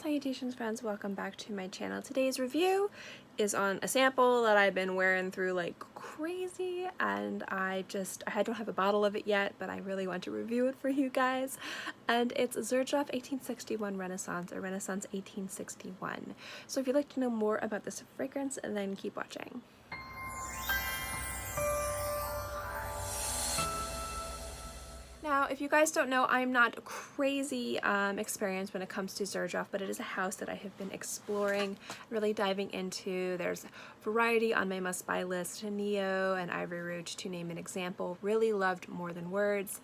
Salutations friends, welcome back to my channel. Today's review is on a sample that I've been wearing through like crazy, and I don't have a bottle of it yet, but I really want to review it for you guys. And it's Xerjoff 1861 Renaissance, or Renaissance 1861. So if you'd like to know more about this fragrance, then keep watching. Now, if you guys don't know, I'm not crazy experienced when it comes to Xerjoff, but it is a house that I have been exploring, really diving into. There's variety on my must-buy list, Neo and Ivory Rouge, to name an example. Really loved More Than Words.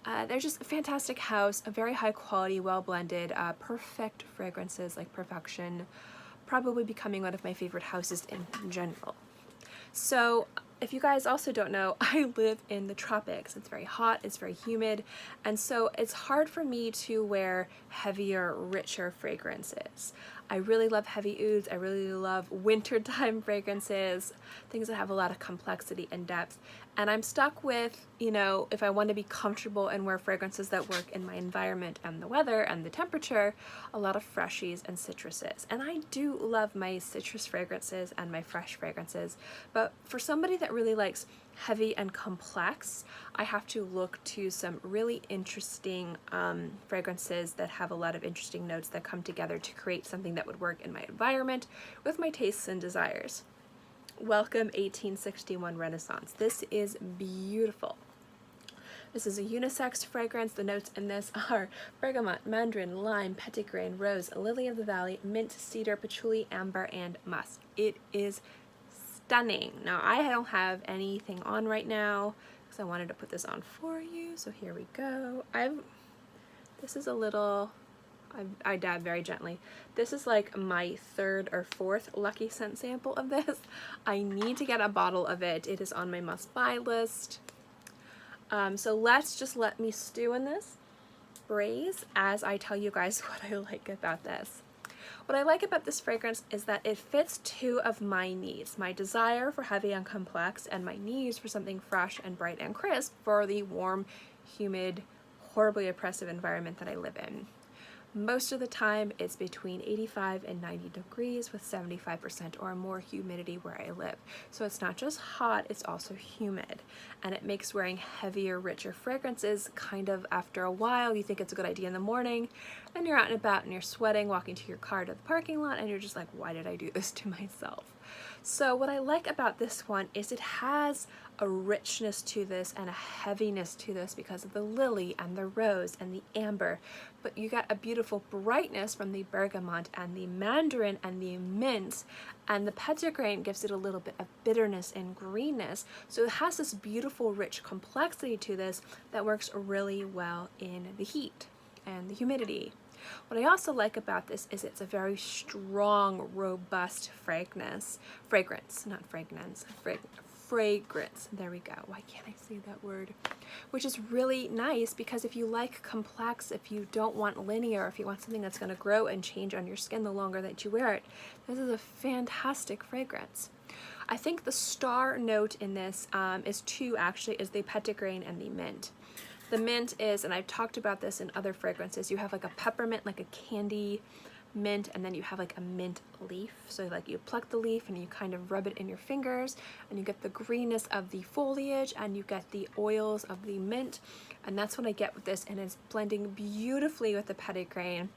They're just a fantastic house, a very high quality, well blended, perfect fragrances, like perfection. Probably becoming one of my favorite houses in general. So if you guys also don't know, I live in the tropics. It's very hot, it's very humid, and so it's hard for me to wear heavier, richer fragrances. I really love heavy ouds, I really love wintertime fragrances, things that have a lot of complexity and depth, and I'm stuck with, if I want to be comfortable and wear fragrances that work in my environment and the weather and the temperature, a lot of freshies and citruses. And I do love my citrus fragrances and my fresh fragrances, but for somebody that really likes heavy and complex, I have to look to some really interesting fragrances that have a lot of interesting notes that come together to create something that would work in my environment with my tastes and desires. Welcome 1861 Renaissance. This is beautiful. This is a unisex fragrance. The notes in this are bergamot, mandarin, lime, petitgrain, rose, lily of the valley, mint, cedar, patchouli, amber, and musk. It is stunning. Now, I don't have anything on right now because I wanted to put this on for you. So here we go. This is a little, I dab very gently. This is like my third or fourth Lucky Scent sample of this. I need to get a bottle of it. It is on my must-buy list. So let me stew in this, braise, as I tell you guys what I like about this. What I like about this fragrance is that it fits two of my needs, my desire for heavy and complex, and my needs for something fresh and bright and crisp for the warm, humid, horribly oppressive environment that I live in. Most of the time it's between 85 and 90 degrees with 75% or more humidity where I live. So it's not just hot, it's also humid. And it makes wearing heavier, richer fragrances kind of, after a while, you think it's a good idea in the morning, and you're out and about and you're sweating, walking to your car to the parking lot, and you're just like, why did I do this to myself? So what I like about this one is it has a richness to this and a heaviness to this because of the lily and the rose and the amber, but you got a beautiful brightness from the bergamot and the mandarin and the mint, and the petitgrain gives it a little bit of bitterness and greenness. So it has this beautiful rich complexity to this that works really well in the heat and the humidity. What I also like about this is it's a very strong, robust fragrance, there we go. Why can't I say that word? Which is really nice because if you like complex, if you don't want linear, if you want something that's going to grow and change on your skin the longer that you wear it, this is a fantastic fragrance. I think the star note in this is the petitgrain and the mint. The mint is, and I've talked about this in other fragrances, you have like a peppermint, like a candy mint, and then you have like a mint leaf. So like you pluck the leaf and you kind of rub it in your fingers and you get the greenness of the foliage and you get the oils of the mint, and that's what I get with this, and it's blending beautifully with the petitgrain.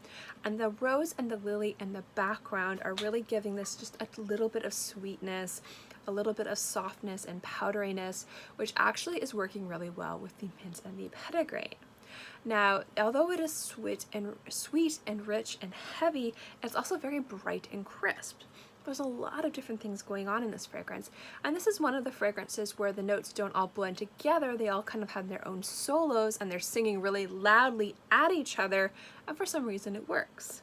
And the rose and the lily in the background are really giving this just a little bit of sweetness, a little bit of softness and powderiness, which actually is working really well with the mint and the petitgrain. Now, although it is sweet and rich and heavy, it's also very bright and crisp. There's a lot of different things going on in this fragrance, and this is one of the fragrances where the notes don't all blend together. They all kind of have their own solos, and they're singing really loudly at each other, and for some reason it works.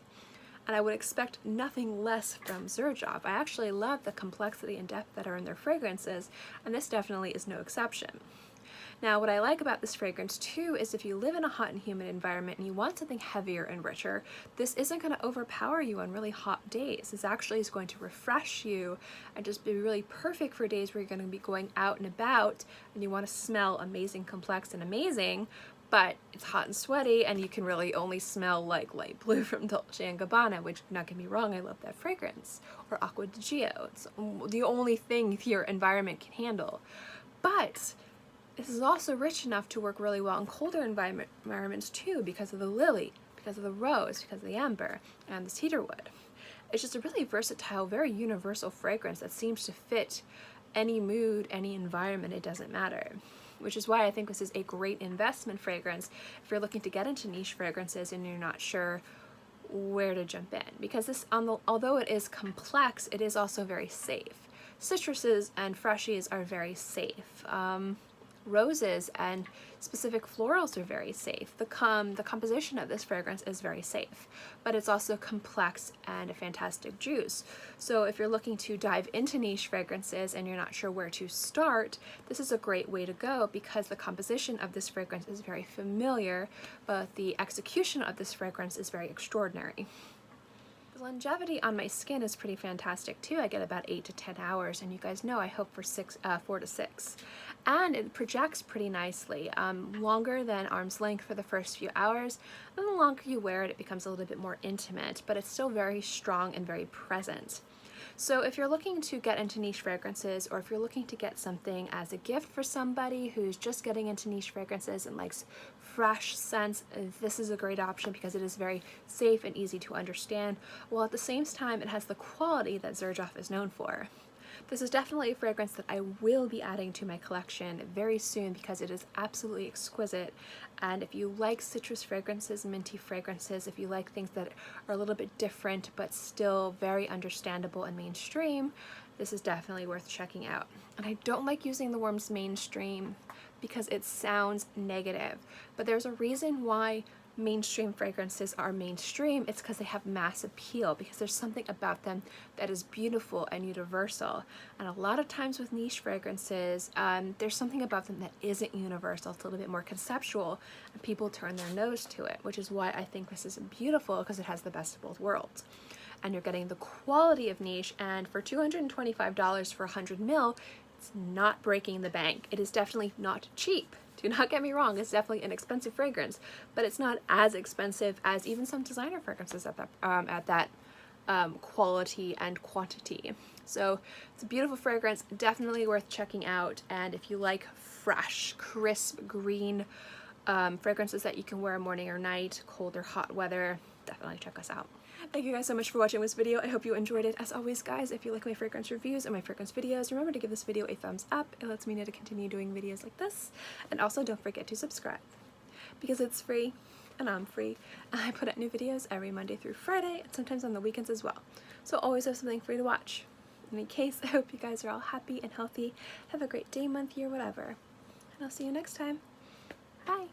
And I would expect nothing less from Xerjoff. I actually love the complexity and depth that are in their fragrances, and this definitely is no exception. Now, what I like about this fragrance too is if you live in a hot and humid environment and you want something heavier and richer, this isn't going to overpower you on really hot days. This actually is going to refresh you and just be really perfect for days where you're going to be going out and about and you want to smell amazing, complex, and amazing, but it's hot and sweaty and you can really only smell like light blue from Dolce & Gabbana, which, not get me wrong, I love that fragrance, or Acqua di Gio. It's the only thing your environment can handle. But this is also rich enough to work really well in colder environments too, because of the lily, because of the rose, because of the amber, and the cedar wood. It's just a really versatile, very universal fragrance that seems to fit any mood, any environment, it doesn't matter. Which is why I think this is a great investment fragrance if you're looking to get into niche fragrances and you're not sure where to jump in. Because this, although it is complex, it is also very safe. Citruses and freshies are very safe. Roses and specific florals are very safe. The composition of this fragrance is very safe, but it's also complex and a fantastic juice. So if you're looking to dive into niche fragrances and you're not sure where to start, this is a great way to go, because the composition of this fragrance is very familiar, but the execution of this fragrance is very extraordinary. The longevity on my skin is pretty fantastic too. I get about 8 to 10 hours, and you guys know I hope for 4 to 6. And it projects pretty nicely, longer than arm's length for the first few hours. Then the longer you wear it, it becomes a little bit more intimate, but it's still very strong and very present. So if you're looking to get into niche fragrances, or if you're looking to get something as a gift for somebody who's just getting into niche fragrances and likes fresh scents, this is a great option because it is very safe and easy to understand, while at the same time it has the quality that Xerjoff is known for. This is definitely a fragrance that I will be adding to my collection very soon because it is absolutely exquisite. And if you like citrus fragrances, minty fragrances, if you like things that are a little bit different but still very understandable and mainstream, this is definitely worth checking out. And I don't like using the words mainstream because it sounds negative, but there's a reason why mainstream fragrances are mainstream. It's because they have mass appeal, because there's something about them that is beautiful and universal. And a lot of times with niche fragrances, there's something about them that isn't universal. It's a little bit more conceptual, and people turn their nose to it, which is why I think this is beautiful, because it has the best of both worlds. And you're getting the quality of niche, and for $225 for 100 ml, it's not breaking the bank. It is definitely not cheap. Do not get me wrong, it's definitely an expensive fragrance, but it's not as expensive as even some designer fragrances at that quality and quantity. So it's a beautiful fragrance, definitely worth checking out. And if you like fresh, crisp, green fragrances that you can wear morning or night, cold or hot weather, definitely check us out. Thank you guys so much for watching this video. I hope you enjoyed it. As always, guys, if you like my fragrance reviews and my fragrance videos, remember to give this video a thumbs up. It lets me know to continue doing videos like this. And also don't forget to subscribe, because it's free and I'm free. I put out new videos every Monday through Friday, and sometimes on the weekends as well. So always have something free to watch. In any case, I hope you guys are all happy and healthy. Have a great day, month, year, whatever. And I'll see you next time. Bye.